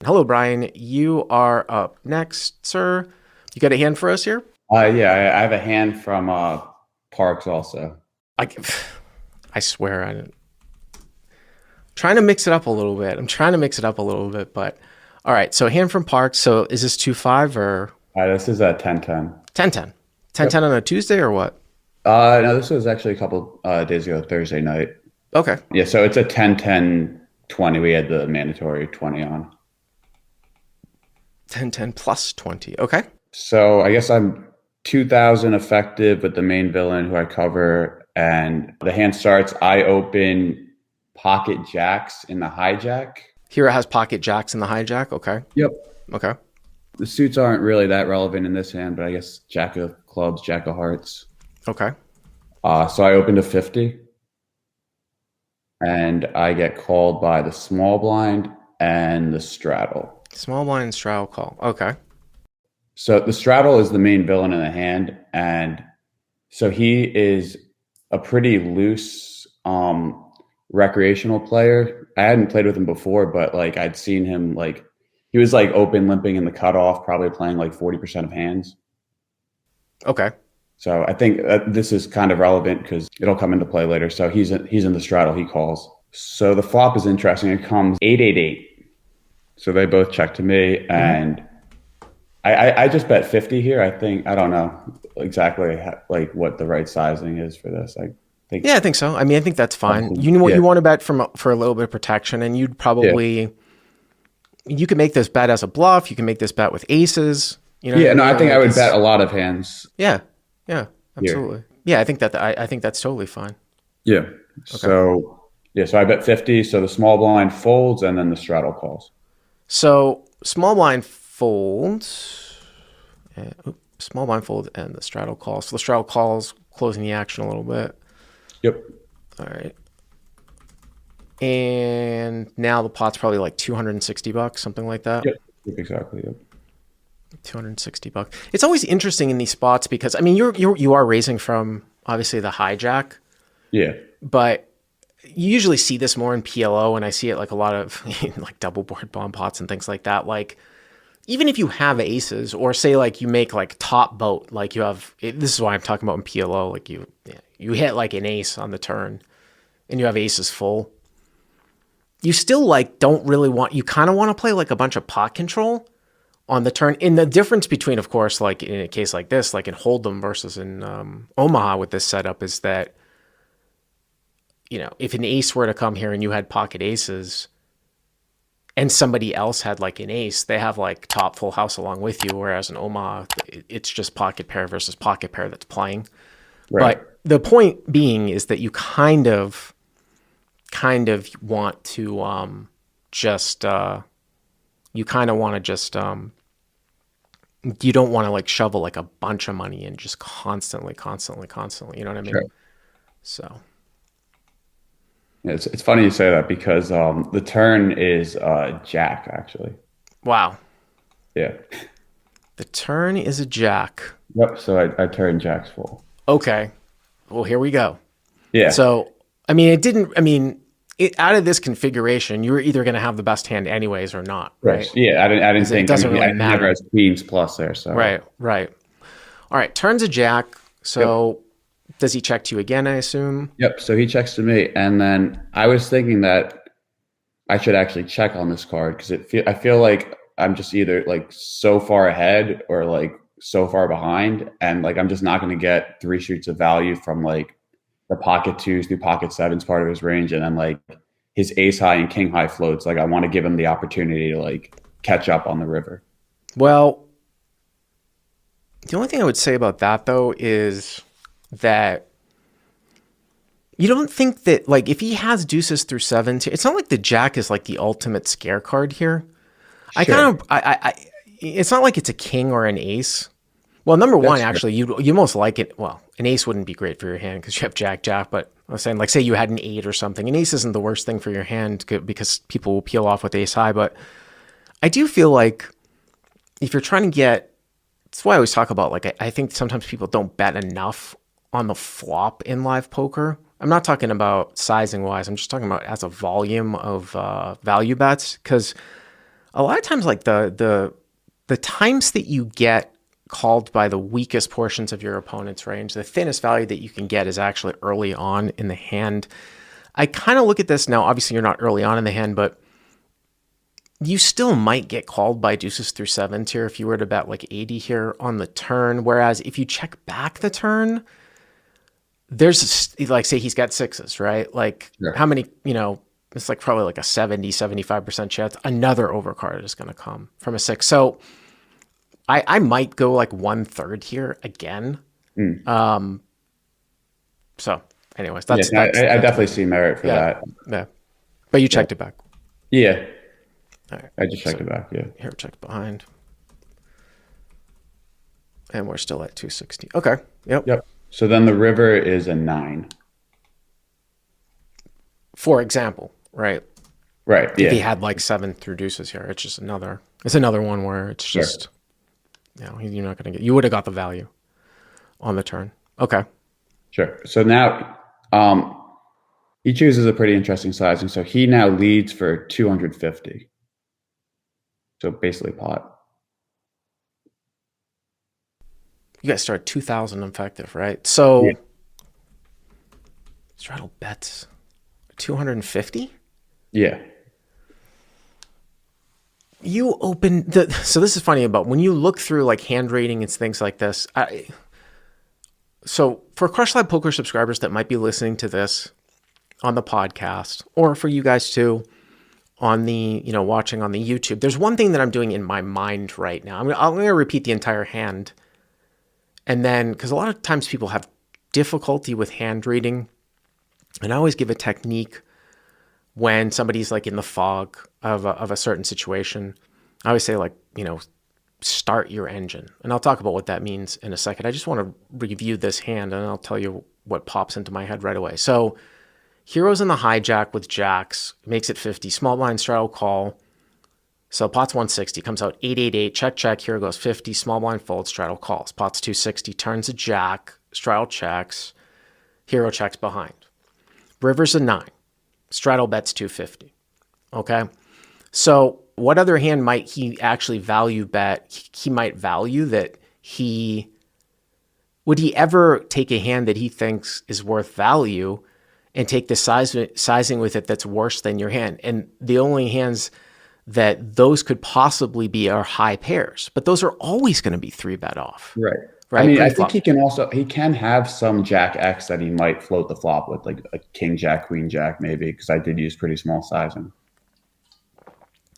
Hello, Brian. You are up next, sir. You got a hand for us here? Yeah, I have a hand from Parks also. I, I swear, I'm trying to mix it up a little bit. But all right. So, a hand from Parks. So, is this 2-5 or This is a 10-10. 10-10? 10-10 Yep. on a Tuesday or what? No, this was actually a couple days ago, Thursday night. Okay. Yeah, so it's a 10-10-20. We had the mandatory 20 on. 10-10 plus 20. Okay. So I guess I'm 2,000 effective with the main villain who I cover. And the hand starts, I open pocket jacks in the hijack. Here it has pocket jacks in the hijack. Okay. Yep. Okay. The suits aren't really that relevant in this hand, but I guess jack of clubs, jack of hearts. Okay. So I opened a 50. And I get called by the small blind and the straddle. Small blind straddle call. Okay. So the straddle is the main villain in the hand, and so he is a pretty loose recreational player. I hadn't played with him before, but like I'd seen him like he was like open limping in the cutoff, probably playing like 40% of hands. Okay. So I think that this is kind of relevant because it'll come into play later. So he's in the straddle, he calls. So the flop is interesting. It comes 8-8-8. So they both check to me, and I just bet 50 here. I don't know exactly like what the right sizing is for this. I think Yeah, I think so. I mean, I think that's fine. You yeah, want to bet for a little bit of protection, and you'd yeah, probably you could make this bet as a bluff. You can make this bet with aces. You know what yeah. I No, I mean? think I Like would bet a lot of hands yeah, yeah, here. absolutely. Yeah, I think I think that's totally fine. Yeah. Okay. So I bet 50. So the small blind folds, and then the straddle calls. So small blind folds, small blind fold, and the straddle calls. So the straddle calls, closing the action a little bit. Yep. All right. And now the pot's probably like $260, something like that. Yep. Exactly. Yep. $260. It's always interesting in these spots because I mean you are raising from obviously the hijack, Yeah. but you usually see this more in PLO, and I see it like a lot of like double board bomb pots and things like that. Like even if you have aces, or say like you make like top boat, like you have this is why I'm talking about in PLO, like you hit like an ace on the turn and you have aces full. You still like don't really want, you kind of want to play like a bunch of pot control on the turn. And the difference between, of course, like in a case like this, like in Hold'em versus in Omaha with this setup is that, you know, if an ace were to come here and you had pocket aces and somebody else had like an ace, they have like top full house along with you. Whereas in Omaha, it's just pocket pair versus pocket pair that's playing. Right. But the point being is that you kind of want to just you kind of want to just you don't want to like shovel like a bunch of money in just constantly. You know what I mean? Sure. So Yeah, it's funny you say that because the turn is jack actually. wow, Yeah. the turn is a jack. Yep. So I turned jacks full. Okay, well here we go. Yeah. So I mean, it didn't. I mean, out of this configuration, you were either going to have the best hand anyways or not, right? Right. Yeah. I didn't It think. doesn't I really never matter. has queens plus there. So Right, right. All right, turns a jack. Yep. So does he check to you again, I assume? Yep. So he checks to me, and then I was thinking that I should actually check on this card because I feel like I'm just either like so far ahead or like so far behind, and like I'm just not going to get three shoots of value from like the pocket twos through pocket sevens part of his range, and then like his ace high and king high floats. Like I want to give him the opportunity to like catch up on the river. Well, the only thing I would say about that though is that you don't think that like if he has deuces through sevens, it's not like the jack is like the ultimate scare card here. I Sure. kind of it's not like it's a king or an ace. Well, number one, That's fair. actually, you most like it. Well, an ace wouldn't be great for your hand because you have jack, jack. But I was saying, like, say you had an eight or something. An ace isn't the worst thing for your hand because people will peel off with ace high. But I do feel like if you're trying to get, that's why I always talk about, like, I think sometimes people don't bet enough on the flop in live poker. I'm not talking about sizing wise. I'm just talking about as a volume of value bets because a lot of times, like the times that you get called by the weakest portions of your opponent's range, the thinnest value that you can get is actually early on in the hand. I kind of look at this now. Obviously, you're not early on in the hand, but you still might get called by deuces through sevens here if you were to bet like 80 here on the turn. Whereas if you check back the turn, there's like, say he's got sixes, right? Like how many, it's like probably like a 75% chance another overcard is going to come from a six. So I might go like 1/3 here again. So anyways, I definitely see merit for that. Yeah. But you checked it back. Yeah. All right. I just checked it back. Yeah. Here, checked behind. And we're still at 260. Okay. Yep. So then the river is a 9. For example, right? Right. Yeah. If he had like 7 through deuces here, it's another one where it's just, you're not going to you would have got the value on the turn. Okay. Sure. So now he chooses a pretty interesting sizing. So he now leads for 250. So basically pot. You guys start 2,000 effective, right? So straddle bets 250? Yeah. You open so this is funny about when you look through like hand rating and things like this. So for Crush Lab Poker subscribers that might be listening to this on the podcast, or for you guys too on the, watching on the YouTube, there's one thing that I'm doing in my mind right now. I'm going to repeat the entire hand. And then, because a lot of times people have difficulty with hand reading, and I always give a technique when somebody's like in the fog of a certain situation. I always say like, start your engine. And I'll talk about what that means in a second. I just want to review this hand and I'll tell you what pops into my head right away. So heroes in the hijack with jacks, makes it 50, small blind straddle call. So pot's 160, comes out 888, check, hero goes 50, small blind folds, straddle calls. Pot's 260, turns a jack, straddle checks, hero checks behind. River's a 9, straddle bets 250. Okay? So what other hand might he actually value bet? He might value that would he ever take a hand that he thinks is worth value and take the sizing with it that's worse than your hand? And the only hands that those could possibly be are high pairs, but those are always going to be 3-bet off. Right. Right. I mean, I think he can have some Jack X that he might float the flop with, like a King Jack, Queen Jack, maybe, because I did use pretty small sizing.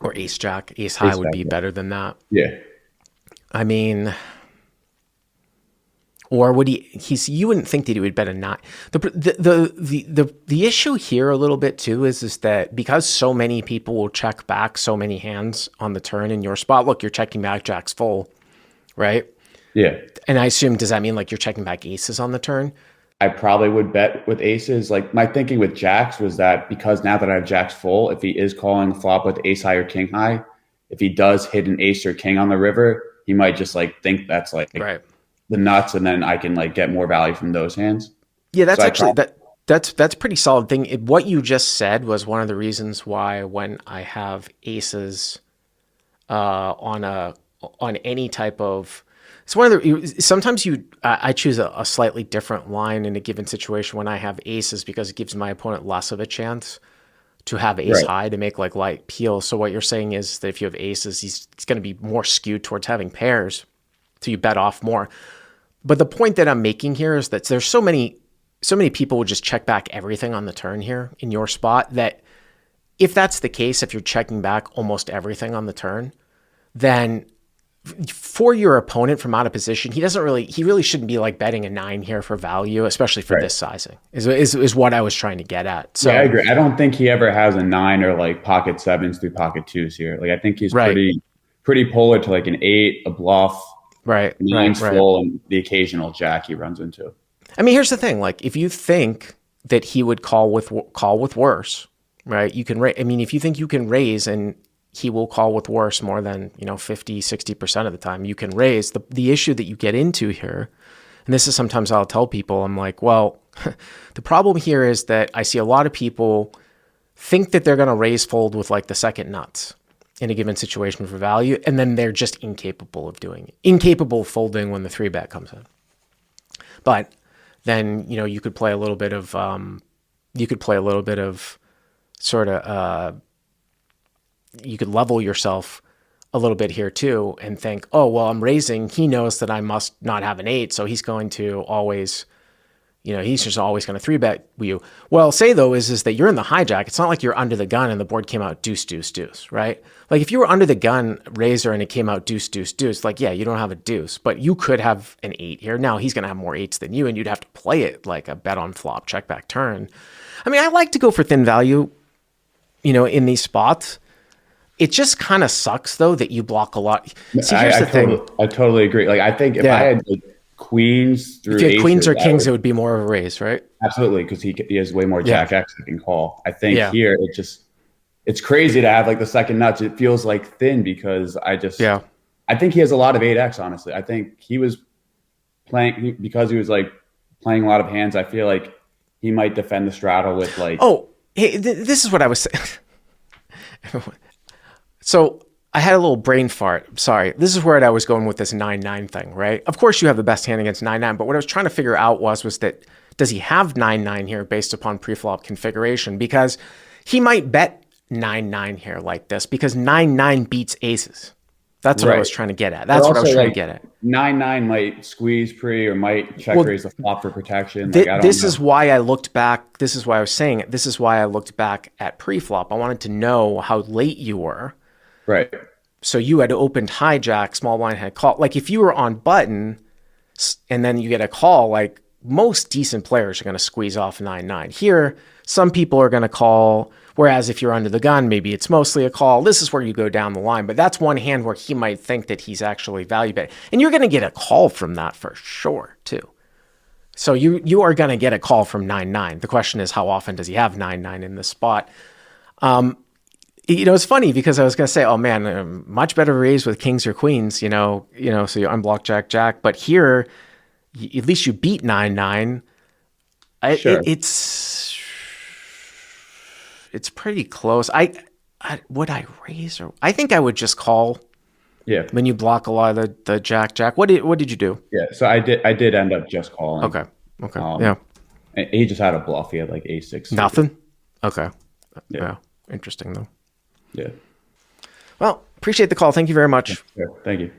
Or Ace Jack, Ace High would be better than that. Yeah. I mean, or would you wouldn't think that he would bet a 9. The issue here a little bit too is that because so many people will check back so many hands on the turn in your spot, look, you're checking back jacks full, right? Yeah. And I assume, does that mean like you're checking back aces on the turn? I probably would bet with aces. Like my thinking with jacks was that because now that I have jacks full, if he is calling the flop with ace high or king high, if he does hit an ace or king on the river, he might just like think that's like right. the nuts, and then I can like get more value from those hands. Yeah, that's actually that's a pretty solid thing. What you just said was one of the reasons why when I have aces on any type of, it's one of the, sometimes I choose a slightly different line in a given situation when I have aces because it gives my opponent less of a chance to have ace high to make like light peel. So what you're saying is that if you have aces, he's going to be more skewed towards having pairs, so you bet off more. But the point that I'm making here is that there's so many people would just check back everything on the turn here in your spot that if that's the case, if you're checking back almost everything on the turn, then for your opponent from out of position, he really shouldn't be like betting a 9 here for value, especially for this sizing is what I was trying to get at. So yeah, I agree. I don't think he ever has a 9 or like pocket 7s through pocket 2s here. Like I think he's pretty polar to like an 8, a bluff, nines full, and the occasional jack he runs into. I mean, here's the thing: like, if you think that he would call with worse, right? You can I mean, if you think you can raise and he will call with worse more than 50, 60% of the time, you can raise. The issue that you get into here, and this is sometimes I'll tell people, I'm like, well, the problem here is that I see a lot of people think that they're going to raise fold with like the second nuts. in a given situation for value, and then they're just incapable of doing it. Incapable of folding when the 3-bet comes in. But then, you could play a little bit of sort of, you could level yourself a little bit here too and think, oh, well, I'm raising. He knows that I must not have an 8, so he's going to always, he's just always going to 3-bet you. Well, say though is that you're in the hijack. It's not like you're under the gun and the board came out deuce, deuce, deuce, right? Like if you were under the gun razor and it came out deuce, deuce, deuce, like, yeah, you don't have a deuce, but you could have an 8 here. Now he's going to have more 8s than you, and you'd have to play it like a bet on flop, check back turn. I mean, I like to go for thin value, in these spots. It just kind of sucks though that you block a lot. See, here's the thing. I totally agree. Like I think if I had queens through if you had aces, queens or kings, it would be more of a raise, right? Absolutely, because he has way more jack X that can call. I think here it's crazy to have like the second nuts. It feels like thin because I think he has a lot of 8X, honestly. I think he was playing because he was like playing a lot of hands. I feel like he might defend the straddle with like. Oh, hey, this is what I was saying. So I had a little brain fart. Sorry. This is where I was going with this 9-9 thing, right? Of course you have the best hand against 9-9, but what I was trying to figure out was that does he have 9-9 here based upon preflop configuration? Because he might bet 9-9 here like this because 9-9 beats aces. That's what I was trying to get at. That's what I was trying to get at. 9-9 might squeeze pre or might check raise the flop for protection. This is why I looked back. This is why I was saying it. This is why I looked back at preflop. I wanted to know how late you were. Right. So you had opened hijack, small blind had call. Like if you were on button and then you get a call, like most decent players are going to squeeze off 9-9. Here, some people are going to call, whereas if you're under the gun, maybe it's mostly a call. This is where you go down the line. But that's one hand where he might think that he's actually value betting. And you're going to get a call from that for sure, too. So you are going to get a call from 9-9. The question is, how often does he have 9-9 in this spot? It's funny because I was going to say, oh man, much better raise with kings or queens, so you unblock jack, jack. But here, at least you beat 9-9. Sure. It's pretty close. Would I raise or I think I would just call. Yeah. When you block a lot of the jack, jack. What did you do? Yeah. So I did end up just calling. Okay. Yeah. He just had a bluff. He had like A6. Nothing. Okay. Yeah. Interesting though. Yeah. Well, appreciate the call. Thank you very much. Sure. Thank you.